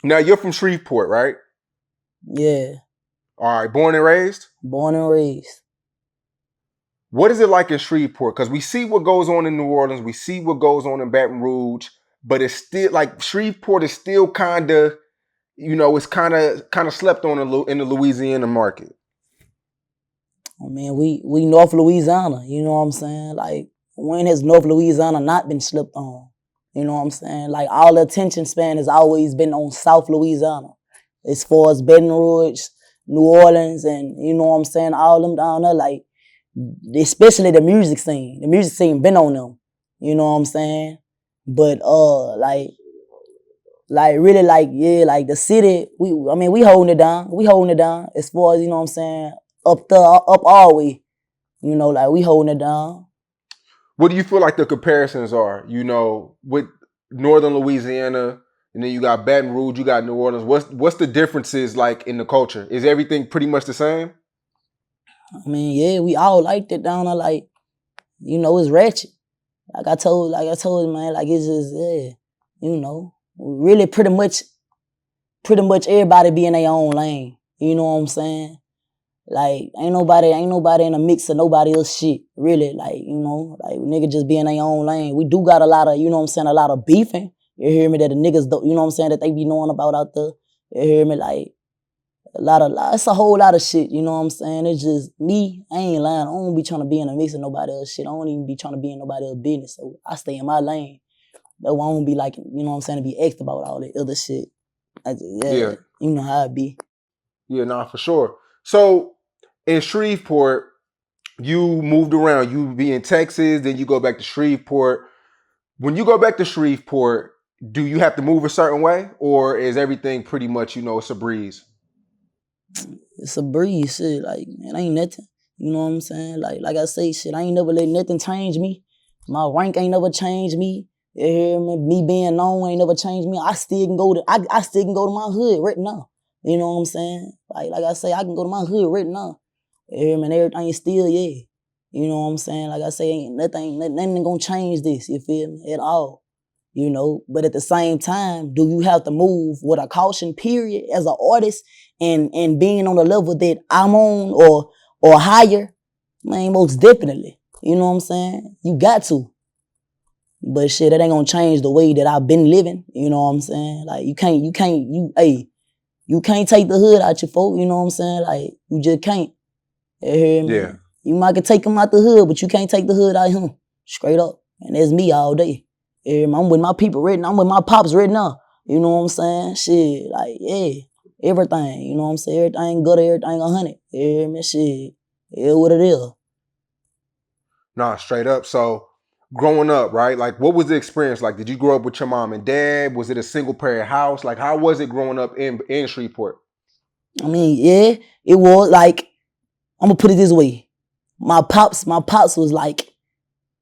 Now you're from Shreveport, right? Yeah. All right, born and raised? Born and raised. What is it like in Shreveport? Because we see what goes on in New Orleans, we see what goes on in Baton Rouge, but it's still like Shreveport is still kind of, it's kind of slept on in the Louisiana market. I mean, we North Louisiana, you know what I'm saying? Like, when has North Louisiana not been slept on? You know what I'm saying? Like, all the attention span has always been on South Louisiana. As far as Baton Rouge, New Orleans, and you know what I'm saying, all them down there, like, especially the music scene. The music scene been on them. You know what I'm saying? But really, like the city, we holding it down. We holding it down as far as, you know what I'm saying, up all the way. You know, like, we holding it down. What do you feel like the comparisons are, with Northern Louisiana, and then you got Baton Rouge, you got New Orleans. What's the differences like in the culture? Is everything pretty much the same? I mean, yeah, we all liked it down there, like, it's ratchet. Like I told man, like, it's just, yeah, really pretty much everybody be in their own lane. You know what I'm saying? Like, ain't nobody in a mix of nobody else shit, really. Like, like, nigga just be in their own lane. We do got a lot of, you know what I'm saying, a lot of beefing. You hear me? That the niggas, you know what I'm saying, that they be knowing about out there. You hear me? Like, it's a whole lot of shit, you know what I'm saying? It's just me, I ain't lying. I don't be trying to be in a mix of nobody else shit. I don't even be trying to be in nobody else's business. So I stay in my lane. That's why I don't be like, you know what I'm saying, to be asked about all that other shit. Yeah. You know how it be. Yeah, nah, for sure. So in Shreveport, you moved around. You be in Texas, then you go back to Shreveport. When you go back to Shreveport, do you have to move a certain way, or is everything pretty much, it's a breeze? It's a breeze, shit. Like, it ain't nothing. You know what I'm saying? Like I say, shit, I ain't never let nothing change me. My rank ain't never changed me. You hear me? Me being known ain't never changed me. I still can go to my hood right now. You know what I'm saying? Like I say, I can go to my hood right now. You hear me? And everything is still, yeah. You know what I'm saying? Like I say, ain't nothing gonna change this, you feel me? At all. But at the same time, do you have to move with a caution period as an artist and being on the level that I'm on or higher? Man, most definitely. You know what I'm saying? You got to. But shit, that ain't gonna change the way that I've been living. You know what I'm saying? Like, you can't take the hood out your folk, you know what I'm saying? Like, you just can't. You hear me? Yeah. You might can take him out the hood, but you can't take the hood out of him. Straight up. And that's me all day. I'm with my people right now. I'm with my pops right now. You know what I'm saying? Shit, like, yeah, everything. You know what I'm saying? Everything good, everything 100. You hear me? Shit, yeah, what it is. Nah, straight up. So, growing up, right? Like, what was the experience like? Did you grow up with your mom and dad? Was it a single parent house? Like, how was it growing up in Shreveport? I mean, yeah, it was like, I'm gonna put it this way. My pops was like,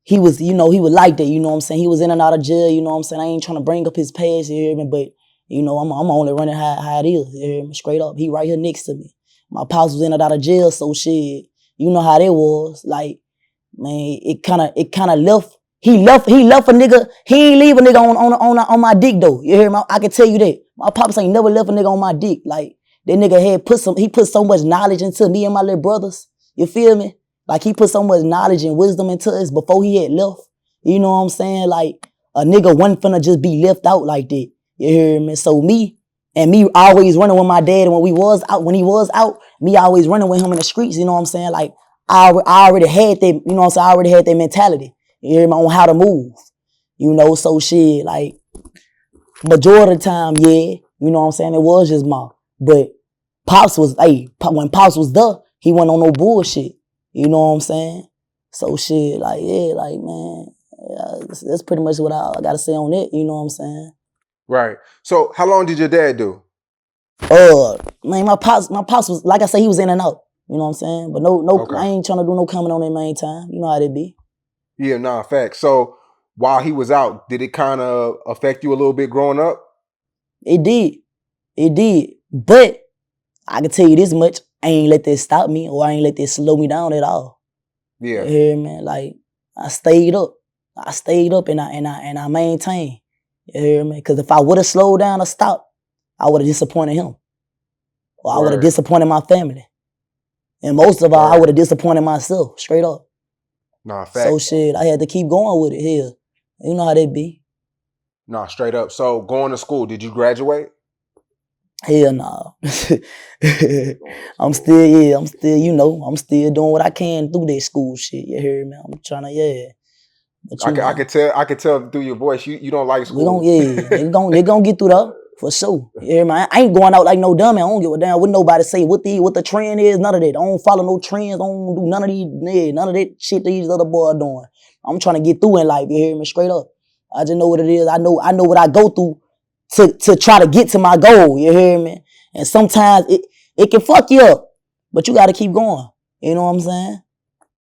he was like that, you know what I'm saying? He was in and out of jail, you know what I'm saying? I ain't trying to bring up his past, you hear me? But, I'm only running how it is, you hear me? Straight up. He right here next to me. My pops was in and out of jail, so shit, you know how that was. Like, man, it kinda left. He left a nigga. He ain't leave a nigga on my dick though. You hear me? I can tell you that. My pops ain't never left a nigga on my dick. Like, that nigga he put so much knowledge into me and my little brothers. You feel me? Like, he put so much knowledge and wisdom into us before he had left. You know what I'm saying? Like, a nigga wasn't finna just be left out like that. You hear me? So me always running with my dad, and when he was out, me always running with him in the streets, you know what I'm saying? Like, I already had that, you know what I'm saying? I already had that mentality. You hear me? On how to move. So shit, like, majority of the time, yeah, you know what I'm saying? It was just mom. But when Pops was there, he wasn't on no bullshit. You know what I'm saying? So shit, like, yeah, like, man, yeah, that's pretty much what I gotta say on it. You know what I'm saying? Right. So how long did your dad do? Man, my pops was, like I said, he was in and out. You know what I'm saying? But no, okay. I ain't trying to do no comment on that main time. You know how that be. Yeah, nah, facts. So while he was out, did it kind of affect you a little bit growing up? It did. But I can tell you this much, I ain't let that stop me, or I ain't let that slow me down at all. Yeah. You hear me? Like, I stayed up. And I maintained. You hear me? Because if I would have slowed down or stopped, I would have disappointed him. Or I would have disappointed my family. And most of all, I would have disappointed myself, straight up. Nah, fact. So shit, I had to keep going with it here. You know how they be. Nah, straight up. So going to school, did you graduate? Hell nah. I'm still, you know, I'm still doing what I can through that school shit. You hear me? I'm trying to, yeah. But I could tell through your voice you don't like school. They gonna get through that for sure. You hear me? I ain't going out like no dummy. I don't give a damn what nobody say. What the trend is, none of that. I don't follow no trends. I don't do none of that shit these other boys doing. I'm trying to get through in life. You hear me? Straight up. I just know what it is. I know what I go through to try to get to my goal. You hear me? And sometimes it can fuck you up, but you got to keep going. You know what I'm saying?